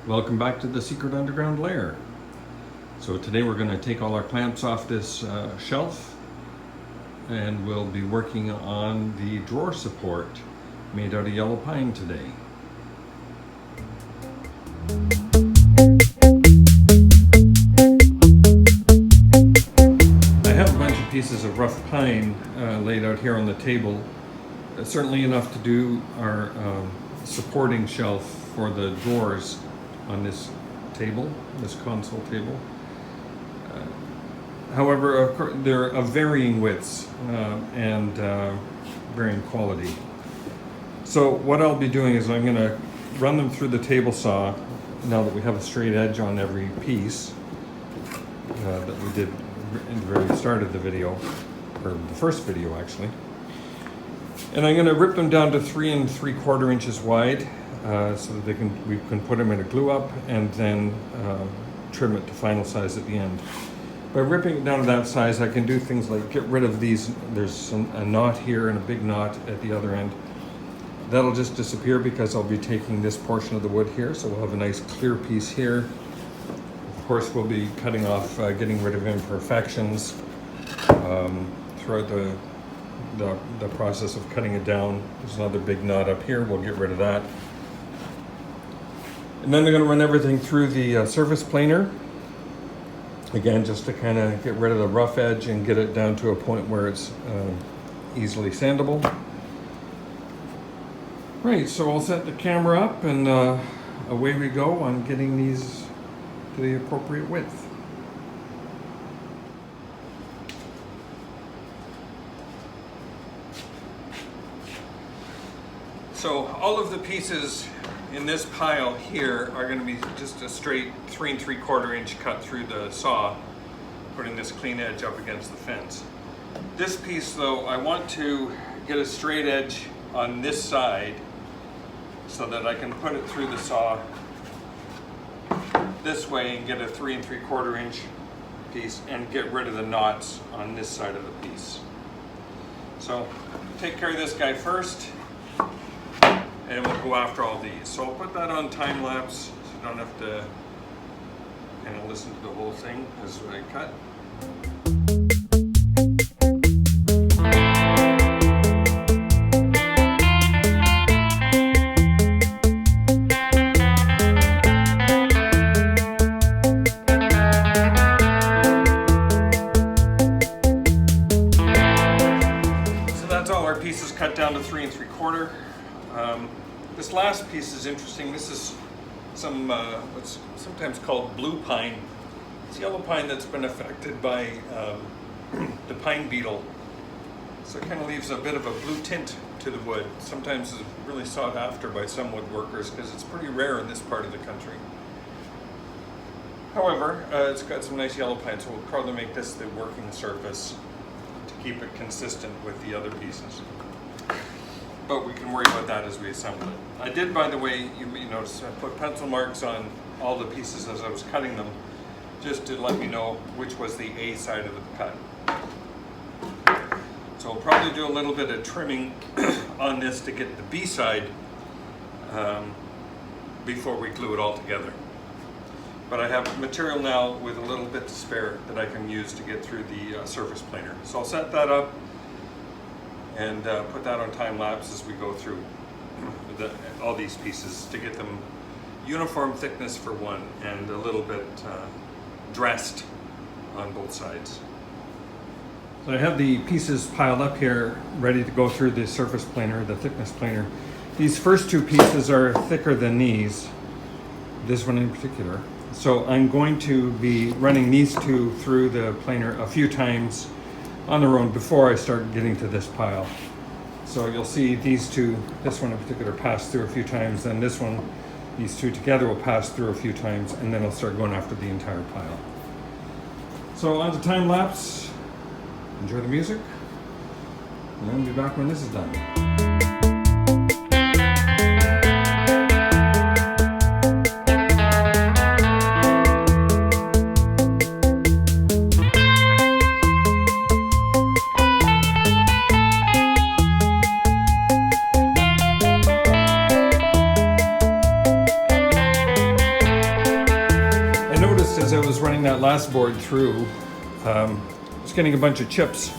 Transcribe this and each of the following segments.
Welcome back to the Secret Underground Lair. So today we're going to take all our clamps off this shelf, and we'll be working on the drawer support made out of yellow pine today. I have a bunch of pieces of rough pine laid out here on the table. Certainly enough to do our supporting shelf for the drawers on this table, this console table. However, they're of varying widths and varying quality. So what I'll be doing is I'm going to run them through the table saw now that we have a straight edge on every piece that we did in the very start of the video, or the first video actually. And I'm going to rip them down to 3 3/4 inches wide. So that we can put them in a glue up and then trim it to final size at the end. By ripping it down to that size, I can do things like get rid of these. There's a knot here and a big knot at the other end. That'll just disappear because I'll be taking this portion of the wood here, so we'll have a nice clear piece here. Of course, we'll be cutting off, getting rid of imperfections throughout the process of cutting it down. There's another big knot up here. We'll get rid of that. And then I'm going to run everything through the surface planer. Again, just to kind of get rid of the rough edge and get it down to a point where it's easily sandable. Right, so I'll set the camera up and away we go on getting these to the appropriate width. So all of the pieces in this pile here are going to be just a straight 3 3/4 inch cut through the saw, putting this clean edge up against the fence. This piece though, I want to get a straight edge on this side so that I can put it through the saw this way and get a 3 3/4 inch piece and get rid of the knots on this side of the piece. So take care of this guy first, and we'll go after all these. So I'll put that on time lapse so you don't have to kind of listen to the whole thing as I cut. So that's all our pieces cut down to 3 3/4. This last piece is interesting. This is some what's sometimes called blue pine. It's yellow pine that's been affected by the pine beetle. So it kind of leaves a bit of a blue tint to the wood. Sometimes it's really sought after by some woodworkers because it's pretty rare in this part of the country. However, it's got some nice yellow pine, so we'll probably make this the working surface to keep it consistent with the other pieces. But we can worry about that as we assemble it. I did, by the way, you may notice, I put pencil marks on all the pieces as I was cutting them, just to let me know which was the A side of the cut. So I'll probably do a little bit of trimming on this to get the B side before we glue it all together. But I have material now with a little bit to spare that I can use to get through the surface planer. So I'll set that up and put that on time lapse as we go through all these pieces to get them uniform thickness for one and a little bit dressed on both sides. So I have the pieces piled up here ready to go through the surface planer, the thickness planer. These first two pieces are thicker than these, this one in particular. So I'm going to be running these two through the planer a few times on their own before I start getting to this pile. So you'll see these two, this one in particular, pass through a few times, then this one, these two together will pass through a few times, and then I'll start going after the entire pile. So on to time lapse, enjoy the music, and I'll be back when this is done. as I was running that last board through, I was getting a bunch of chips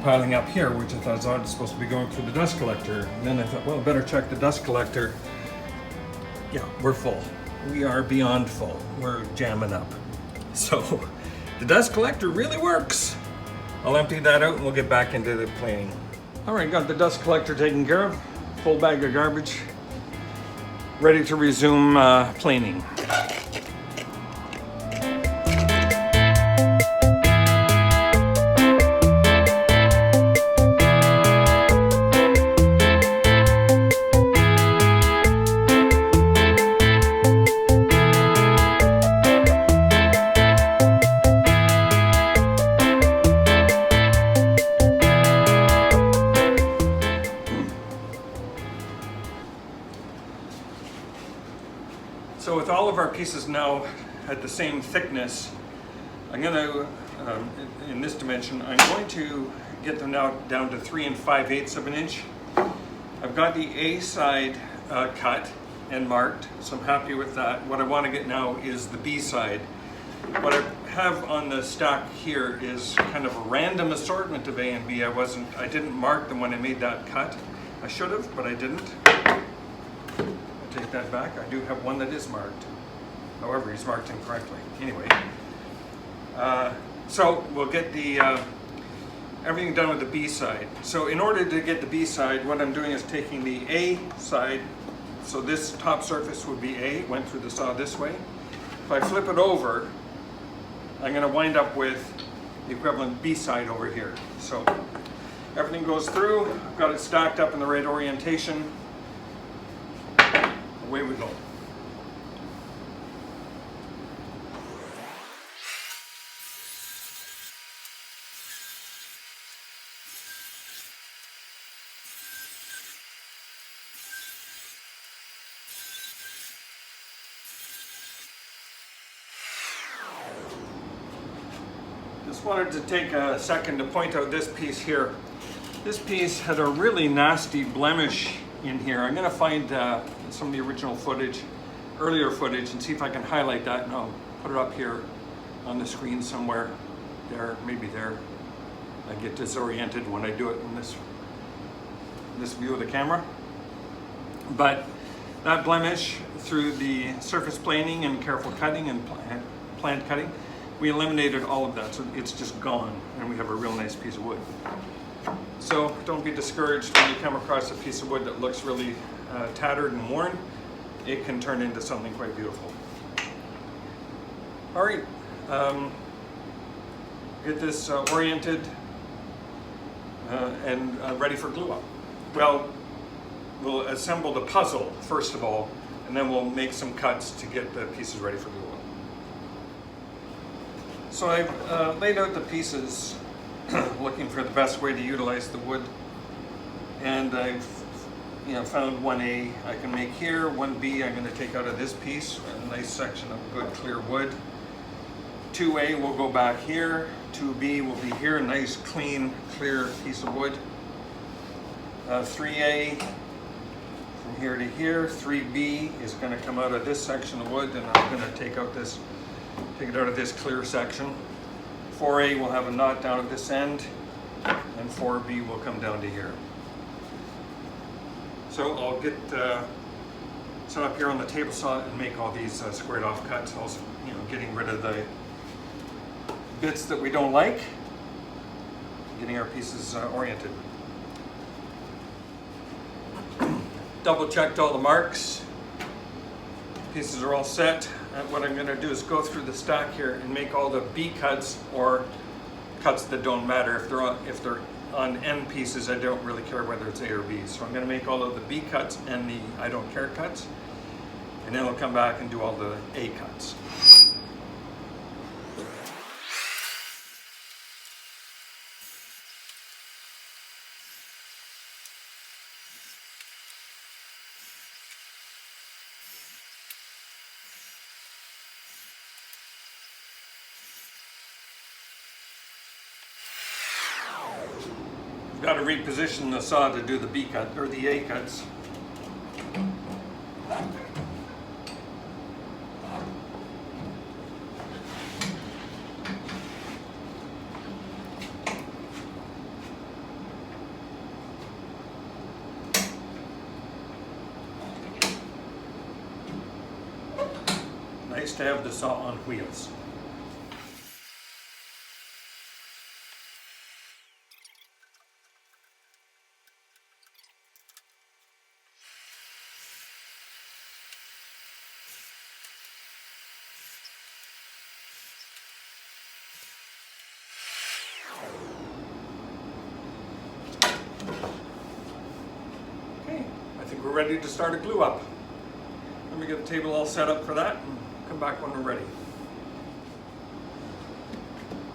piling up here, which I thought was supposed to be going through the dust collector. And then I thought, well, better check the dust collector. Yeah, we're full. We are beyond full. We're jamming up. So the dust collector really works. I'll empty that out and we'll get back into the planing. All right, got the dust collector taken care of. Full bag of garbage. Ready to resume planing. So with all of our pieces now at the same thickness, I'm going to, in this dimension, I'm going to get them now down to 3 5/8 of an inch. I've got the A side cut and marked, so I'm happy with that. What I want to get now is the B side. What I have on the stack here is kind of a random assortment of A and B. I didn't mark them when I made that cut. I should have, but I didn't. Take that back. I do have one that is marked. However, he's marked incorrectly. Anyway, so we'll get the everything done with the B side. So in order to get the B side, what I'm doing is taking the A side. So this top surface would be A, went through the saw this way. If I flip it over, I'm going to wind up with the equivalent B side over here. So everything goes through. I've got it stacked up in the right orientation. Away we go. Just wanted to take a second to point out this piece here. This piece had a really nasty blemish in here. I'm going to find some of the original footage, earlier footage, and see if I can highlight that, and I'll put it up here on the screen somewhere. There, maybe there. I get disoriented when I do it in this view of the camera. But that blemish, through the surface planing and careful cutting and planned cutting, we eliminated all of that, so it's just gone, and we have a real nice piece of wood. So don't be discouraged when you come across a piece of wood that looks really tattered and worn. It can turn into something quite beautiful. All right, get this oriented and ready for glue up. Well, we'll assemble the puzzle first of all, and then we'll make some cuts to get the pieces ready for glue up. So I've laid out the pieces looking for the best way to utilize the wood, and I've found 1A I can make here. 1B I'm going to take out of this piece, a nice section of good clear wood. 2A will go back here. 2B will be here, a nice clean clear piece of wood. 3A from here to here. 3B is going to come out of this section of wood, and I'm going to take it out of this clear section. 4A will have a knot down at this end, and 4B will come down to here. So I'll get set up here on the table saw and make all these squared off cuts, also getting rid of the bits that we don't like, getting our pieces oriented. Double checked all the marks. Pieces are all set. What I'm going to do is go through the stack here and make all the B cuts, or cuts that don't matter. If they're on end pieces, I don't really care whether it's A or B. So I'm going to make all of the B cuts and the I don't care cuts, and then I'll come back and do all the A cuts. Got to reposition the saw to do the B cut or the A cuts. nice to have the saw on wheels. I think we're ready to start a glue up. Let me get the table all set up for that and come back when we're ready.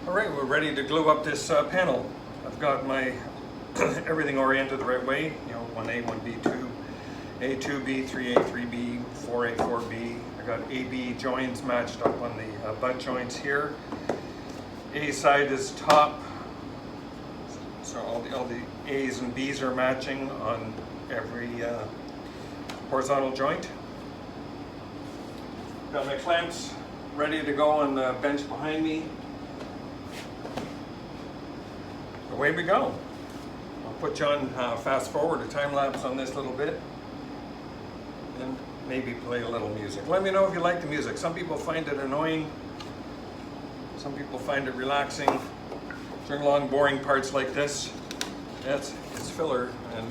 All right, we're ready to glue up this panel. I've got my everything oriented the right way, you know, 1A, 1B, 2, A, 2B, 3A, 3B, 4A, 4B. I got AB joins matched up on the butt joints here. A side is top, so all the A's and B's are matching on every horizontal joint. Got my clamps ready to go on the bench behind me. Away we go. I'll put you on fast forward, a time lapse on this little bit, and maybe play a little music. Let me know if you like the music. Some people find it annoying. Some people find it relaxing. During long, boring parts like this, it's filler, and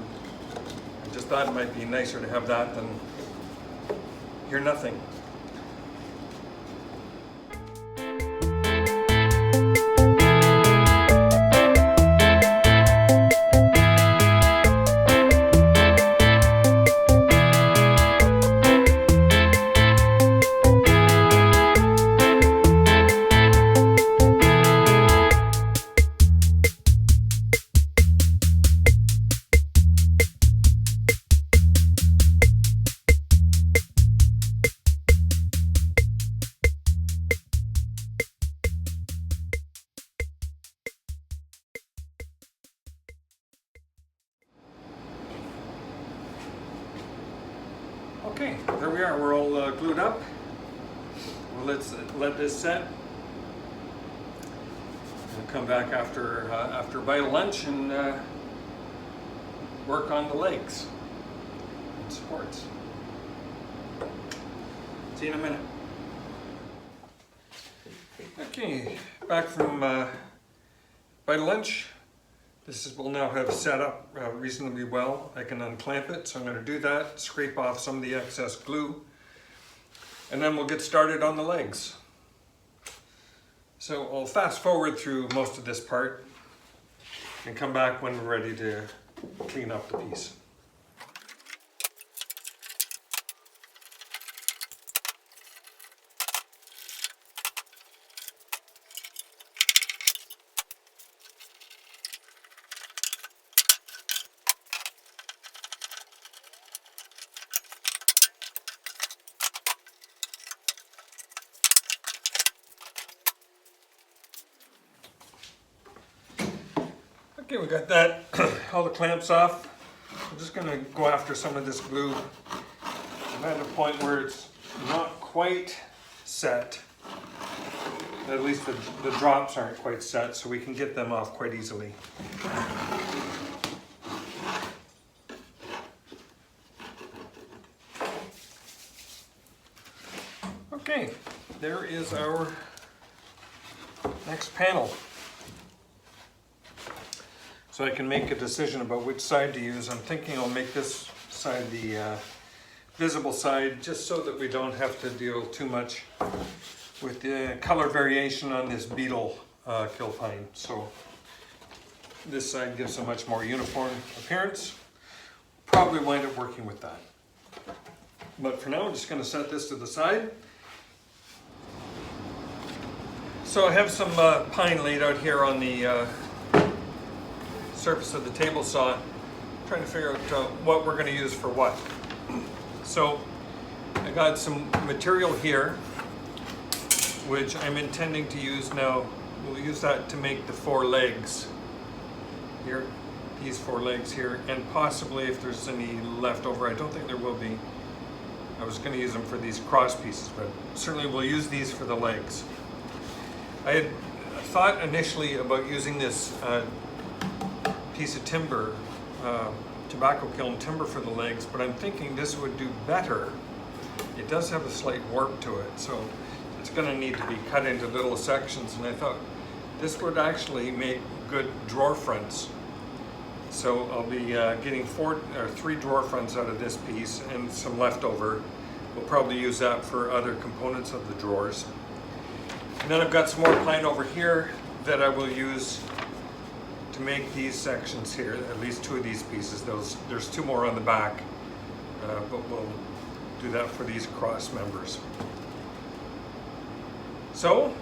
I just thought it might be nicer to have that than hear nothing. Okay, there we are. We're all glued up. Well, let's let this set. We'll come back after a bite of lunch and work on the legs and supports. See you in a minute. Okay, back from bite of lunch. This will now have set up reasonably well. I can unclamp it, so I'm going to do that, scrape off some of the excess glue, and then we'll get started on the legs. So I'll fast forward through most of this part and come back when we're ready to clean up the piece. Okay, we got that, all the clamps off. I'm just going to go after some of this glue. I'm at a point where it's not quite set. At least the drops aren't quite set, so we can get them off quite easily. Okay, there is our next panel. So I can make a decision about which side to use. I'm thinking I'll make this side the visible side, just so that we don't have to deal too much with the color variation on this beetle kill pine. So this side gives a much more uniform appearance. Probably wind up working with that. But for now, I'm just going to set this to the side. So I have some pine laid out here on the surface of the table saw, trying to figure out what we're going to use for what. So I got some material here, which I'm intending to use now. We'll use that to make the 4 legs here, these 4 legs here, and possibly if there's any left over, I don't think there will be. I was going to use them for these cross pieces, but certainly we'll use these for the legs. I had thought initially about using this piece of timber, tobacco kiln timber for the legs, but I'm thinking this would do better. It does have a slight warp to it, so it's going to need to be cut into little sections, and I thought this would actually make good drawer fronts. So I'll be getting 3 drawer fronts out of this piece and some leftover. We'll probably use that for other components of the drawers. And then I've got some more plywood over here that I will use to make these sections here, at least 2 of these pieces. There's 2 more on the back, but we'll do that for these cross members. So,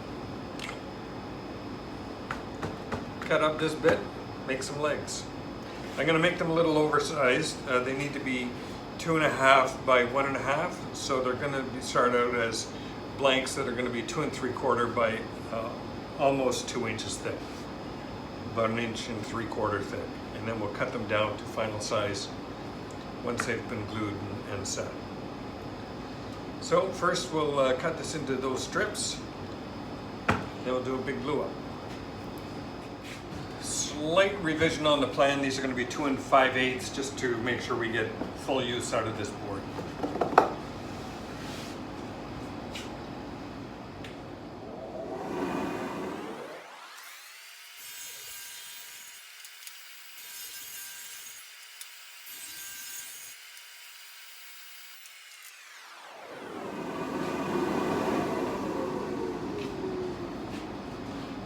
cut up this bit, make some legs. I'm going to make them a little oversized. They need to be 2.5 by 1.5, so they're going to start out as blanks that are going to be 2 3/4 by almost 2 inches thick, about 1 3/4 inches thick, and then we'll cut them down to final size once they've been glued and set. So first we'll cut this into those strips, then we'll do a big glue up. Slight revision on the plan. These are going to be 2 5/8 just to make sure we get full use out of this board.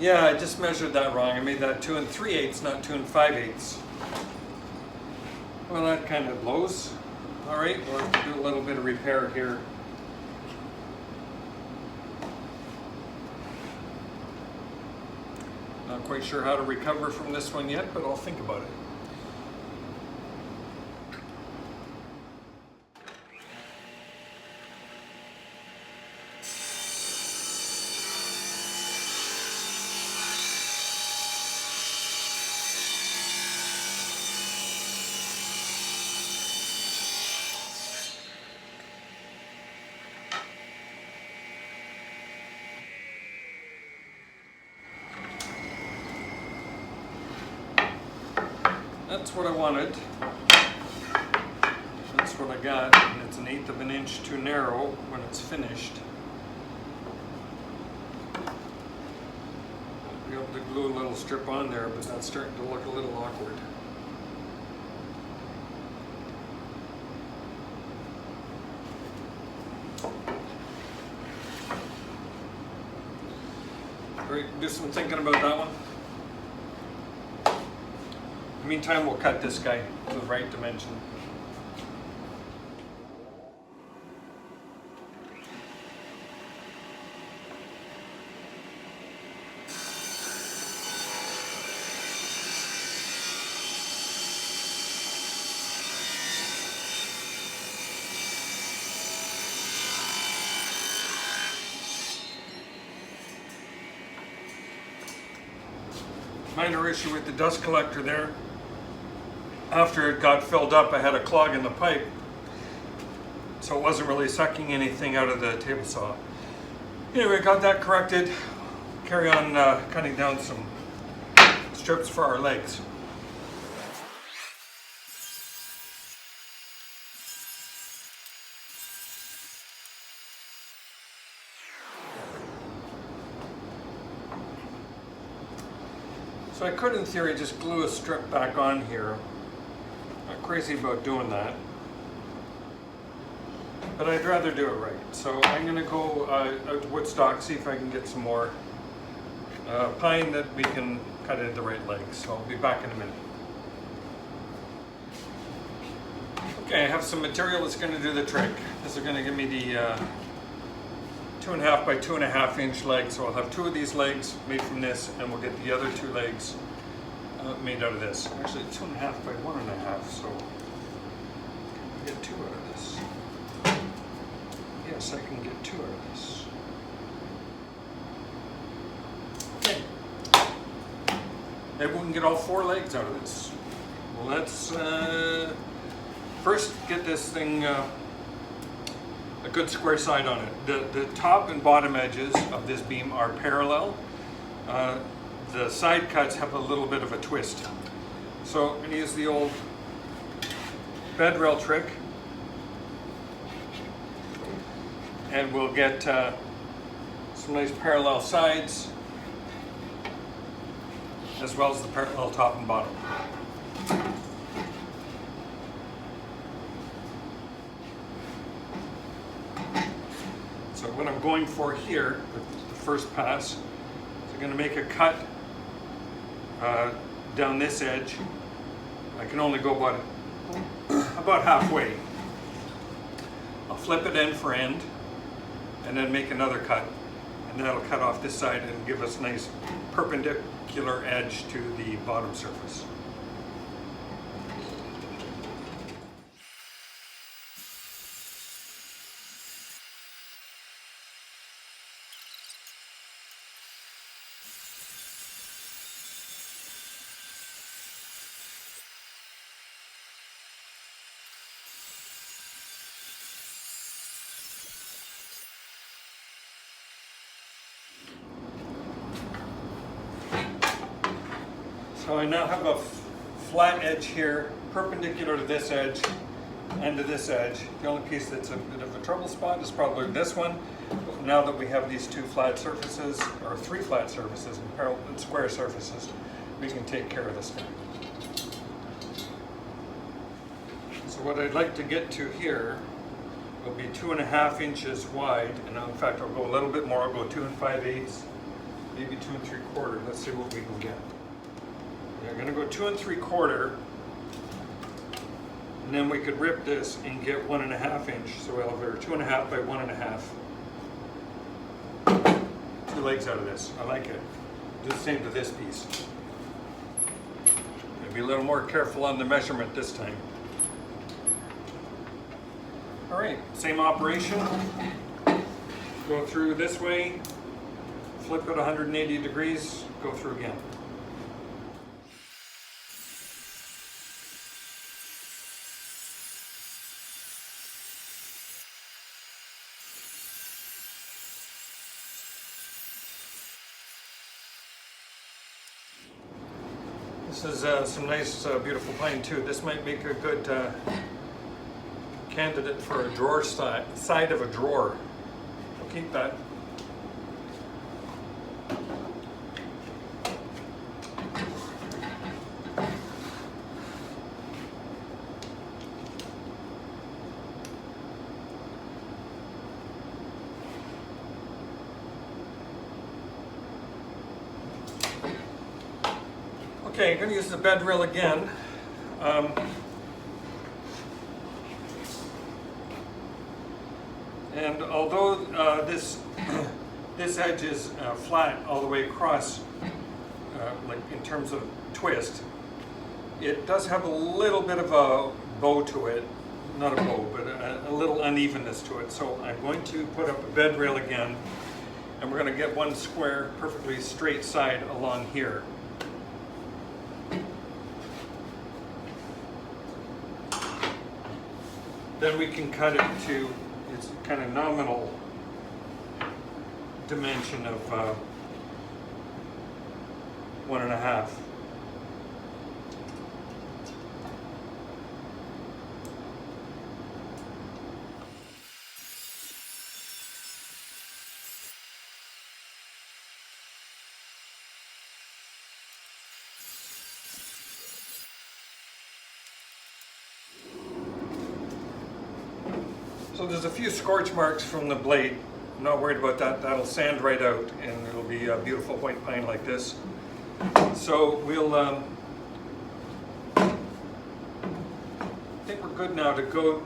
Yeah, I just measured that wrong. I made that 2 3/8, not 2 5/8. Well, that kind of blows. All right, we'll have to do a little bit of repair here. Not quite sure how to recover from this one yet, but I'll think about it. That's what I wanted. That's what I got. And it's 1/8 of an inch too narrow when it's finished. I'll be able to glue a little strip on there, but that's starting to look a little awkward. All right, do some thinking about that one. In the meantime, we'll cut this guy to the right dimension. Minor issue with the dust collector there. After it got filled up, I had a clog in the pipe, so it wasn't really sucking anything out of the table saw. Anyway, got that corrected. Carry on cutting down some strips for our legs. So I could, in theory, just glue a strip back on here. Not crazy about doing that, but I'd rather do it right. So I'm going to go out to Woodstock, see if I can get some more pine that we can cut into the right length. So I'll be back in a minute. Okay, I have some material that's going to do the trick. This is going to give me the 2.5 by 2.5 inch legs. So I'll have 2 of these legs made from this, and we'll get the other 2 legs made out of this. Actually 2.5 by 1.5, so I'll get 2 out of this. Yes, I can get 2 out of this. Okay. Maybe we can get all 4 legs out of this. Well, let's first get this thing a good square side on it. The top and bottom edges of this beam are parallel. The side cuts have a little bit of a twist. So I'm going to use the old bed rail trick. and we'll get some nice parallel sides as well as the parallel top and bottom. So what I'm going for here, the first pass, is I'm going to make a cut down this edge. I can only go about halfway. I'll flip it end for end and then make another cut, and that'll cut off this side and give us a nice perpendicular edge to the bottom surface. So I now have a flat edge here, perpendicular to this edge and to this edge. The only piece that's a bit of a trouble spot is probably this one. But now that we have these two flat surfaces, or three flat surfaces and parallel and square surfaces, we can take care of this guy. So what I'd like to get to here will be 2.5 inches wide, and in fact I'll go a little bit more. I'll go 2 5/8, maybe 2 3/4. Let's see what we can get. I'm going to go 2 3/4, and then we could rip this and get 1.5 inch. So we'll have 2.5 by 1.5. 2 legs out of this. I like it. Do the same to this piece. Be a little more careful on the measurement this time. All right, same operation. Go through this way, flip it 180 degrees, go through again. This is some nice, beautiful pine too. This might make a good candidate for a drawer side of a drawer. We'll keep that. Okay, I'm going to use the bed rail again. And although this edge is flat all the way across, like in terms of twist, it does have a little bit of a bow to it. Not a bow, but a little unevenness to it. So I'm going to put up a bed rail again, and we're going to get one square, perfectly straight side along here. Then we can cut it to its kind of nominal dimension of 1.5. So there's a few scorch marks from the blade. I'm not worried about that. That'll sand right out and it'll be a beautiful white pine like this. So we'll, I think we're good now to go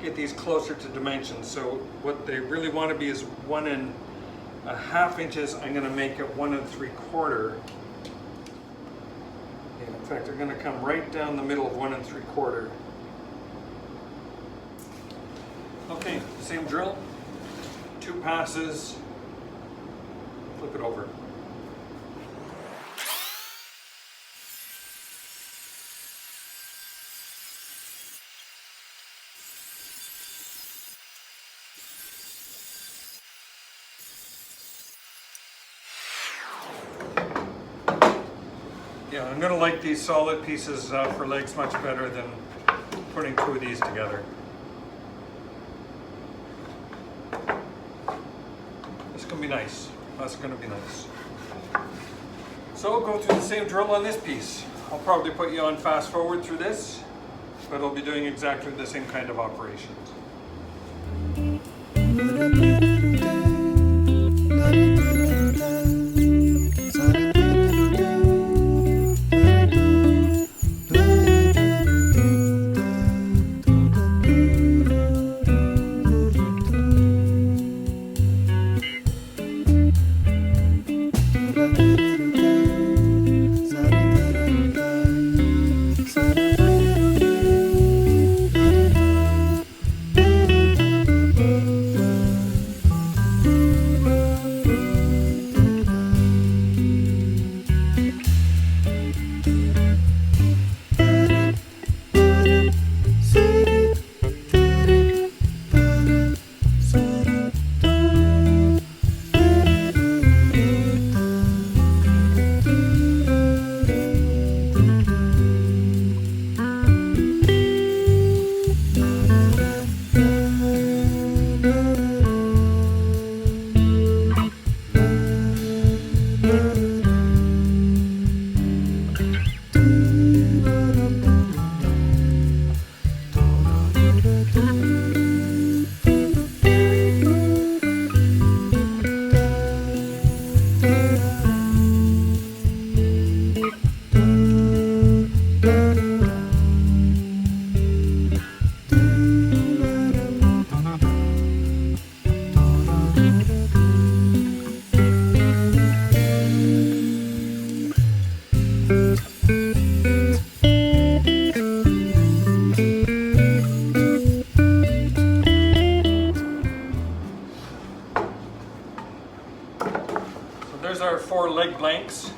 get these closer to dimensions. So what they really want to be is 1.5 inches. I'm going to make it 1 3/4. And in fact, they're going to come right down the middle of 1 3/4. Okay, same drill, 2 passes, flip it over. Yeah, I'm going to like these solid pieces for legs much better than putting 2 of these together. It's going to be nice. That's going to be nice. So go through the same drill on this piece. I'll probably put you on fast forward through this, but I'll be doing exactly the same kind of operations. There's our 4 leg blanks,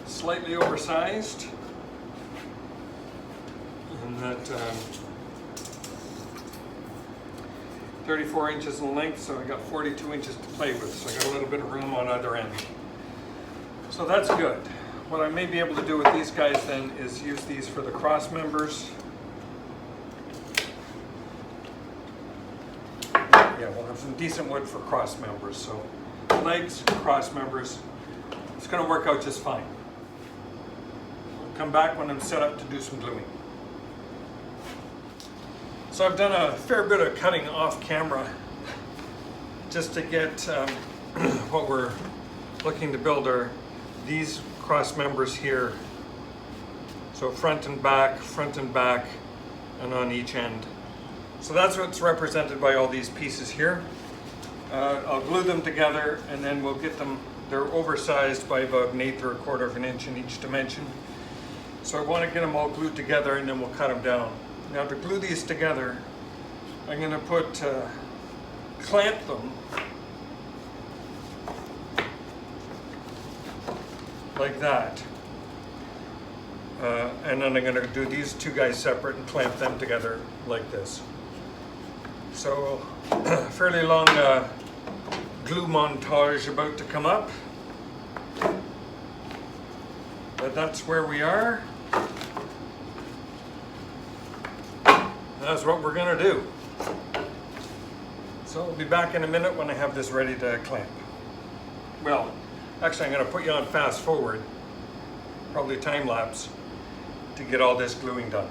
slightly oversized, and that 34 inches in length, so I got 42 inches to play with, so I got a little bit of room on either end. So that's good. What I may be able to do with these guys then is use these for the cross members. Yeah, we'll have some decent wood for cross members, so legs, cross members, it's going to work out just fine. I'll come back when I'm set up to do some gluing. So I've done a fair bit of cutting off camera just to get what we're looking to build are these cross members here. So front and back, and on each end. So that's what's represented by all these pieces here. I'll glue them together and then we'll get them, they're oversized by about 1/8 or 1/4 of an inch in each dimension. So I want to get them all glued together and then we'll cut them down. Now to glue these together, I'm going to put, clamp them like that. And then I'm going to do these 2 guys separate and clamp them together like this. So, fairly long glue montage about to come up. But that's where we are. That's what we're going to do. So I'll be back in a minute when I have this ready to clamp. Well, actually I'm going to put you on fast forward, probably time lapse, to get all this gluing done.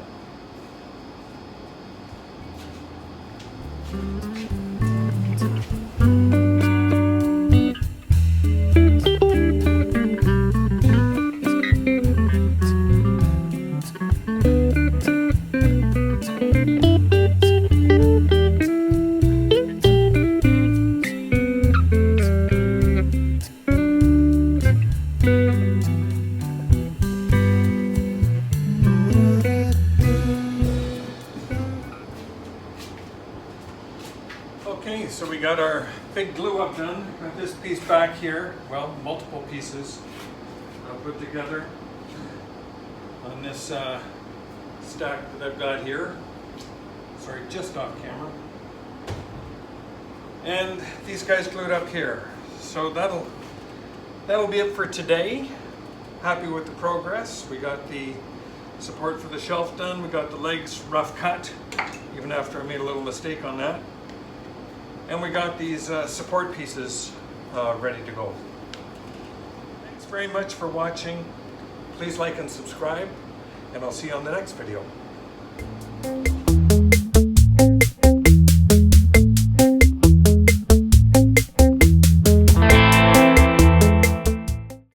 Okay, so we got our big glue up done. Got this piece back here, well, multiple pieces put together on this stack that I've got here. Sorry, just off camera. And these guys glued up here. So that'll be it for today. Happy with the progress. We got the support for the shelf done. We got the legs rough cut, even after I made a little mistake on that. And we got these support pieces ready to go. Thanks very much for watching. Please like and subscribe, and I'll see you on the next video.